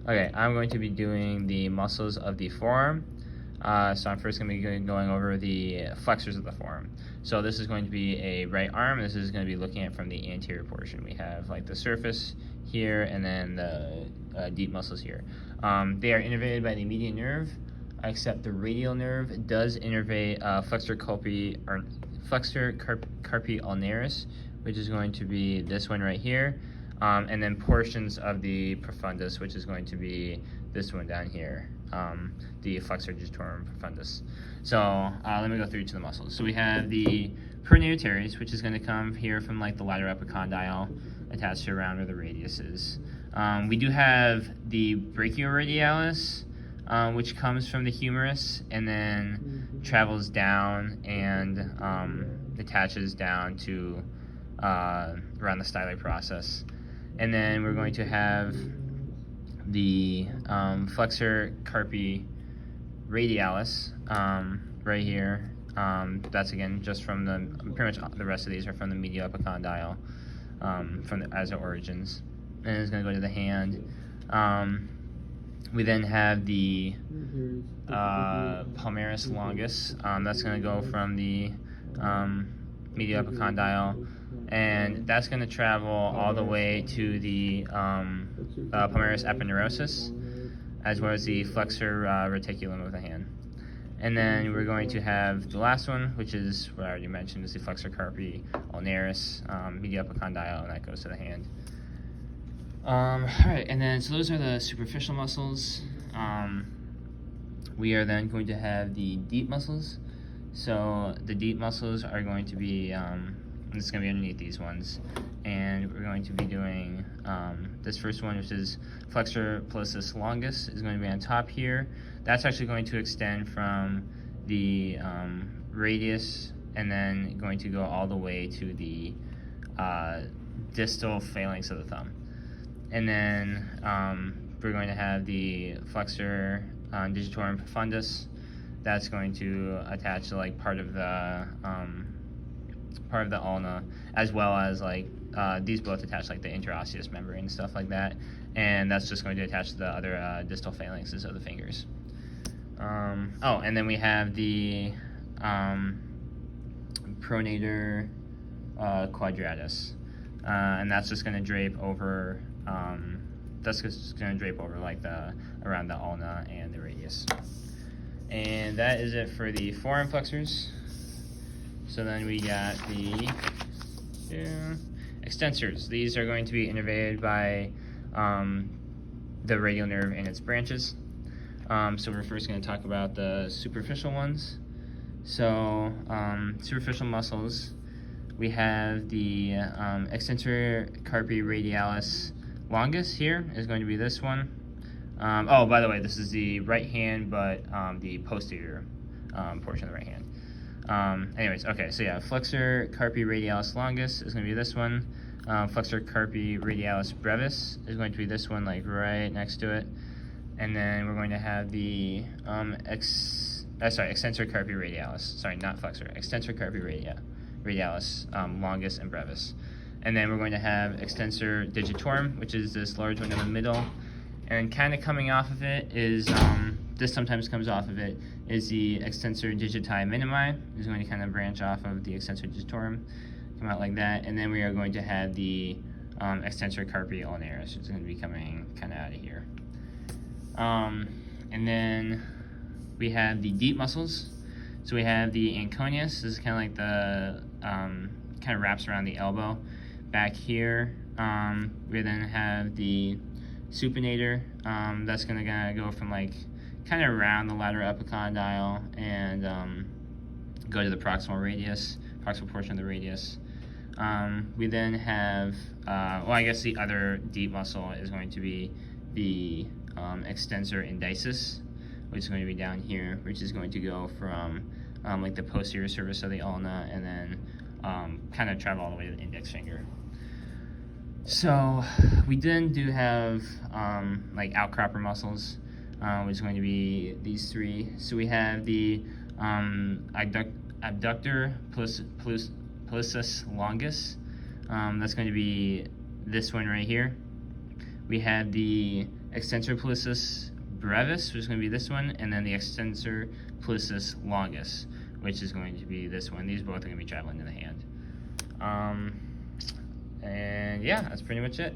Okay, I'm going to be doing the muscles of the forearm. So I'm first going to be going over the flexors of the forearm. So this is going to be a right arm. This is going to be looking at from the anterior portion. We have like the surface here and then the deep muscles here. They are innervated by the median nerve, except the radial nerve does innervate flexor carpi ulnaris, which is going to be this one right here. And then portions of the profundus, which is going to be this one down here, the flexor digitorum profundus. So let me go through each of the muscles. So we have the peroneal teres, which is going to come here from like the lateral epicondyle attached to around where the radius is. We do have the brachioradialis, which comes from the humerus and then travels down and attaches down to around the styloid process. And then we're going to have the flexor carpi radialis right here. That's again just from the, pretty much the rest of these are from the medial epicondyle from the, as the origins. And it's going to go to the hand. We then have the palmaris longus. That's going to go from the medial epicondyle, and that's going to travel all the way to the palmaris aponeurosis, as well as the flexor reticulum of the hand. And then we're going to have the last one, which is what I already mentioned, is the flexor carpi ulnaris, medial epicondyle, and that goes to the hand. Alright, and then so those are the superficial muscles. We are then going to have the deep muscles. So the deep muscles are going to be, this is going to be underneath these ones, and we're going to be doing this first one, which is flexor pollicis longus, is going to be on top here. That's actually going to extend from the radius and then going to go all the way to the distal phalanx of the thumb. And then we're going to have the flexor digitorum profundus. That's going to attach to like part of the ulna, as well as like these both attach like the interosseous membrane and stuff like that, and that's just going to attach to the other distal phalanxes of the fingers. Oh, and then we have the pronator quadratus, and that's just going to drape over. That's just going to drape over like around the ulna and the radius. And that is it for the forearm flexors. So then we got the extensors. These are going to be innervated by the radial nerve and its branches. So we're first going to talk about the superficial ones. So superficial muscles, we have the extensor carpi radialis longus here is going to be this one. Oh, by the way, this is the right hand, but the posterior portion of the right hand. Anyways, okay, so yeah, flexor carpi radialis longus is going to be this one. Flexor carpi radialis brevis is going to be this one, like right next to it. And then we're going to have the extensor carpi radialis. Sorry, not flexor. Extensor carpi radialis longus and brevis. And then we're going to have extensor digitorum, which is this large one in the middle. And kind of coming off of it is, this sometimes comes off of it, is the extensor digiti minimi. Is going to kind of branch off of the extensor digitorum, come out like that. And then we are going to have the extensor carpi ulnaris, which is going to be coming kind of out of here. And then we have the deep muscles. So we have the anconius. This is kind of like the, kind of wraps around the elbow. Back here, we then have the supinator. That's going to go from like kind of around the lateral epicondyle and go to the proximal portion of the radius. We then have, well, I guess the other deep muscle is going to be the extensor indicis, which is going to be down here, which is going to go from like the posterior surface of the ulna and then kind of travel all the way to the index finger. So we then do have like outcropper muscles, which is going to be these three. So we have the abductor pollicis longus. That's going to be this one right here. We have the extensor pollicis brevis, which is going to be this one, and then the extensor pollicis longus, which is going to be this one. These both are going to be traveling in the hand. And yeah, that's pretty much it.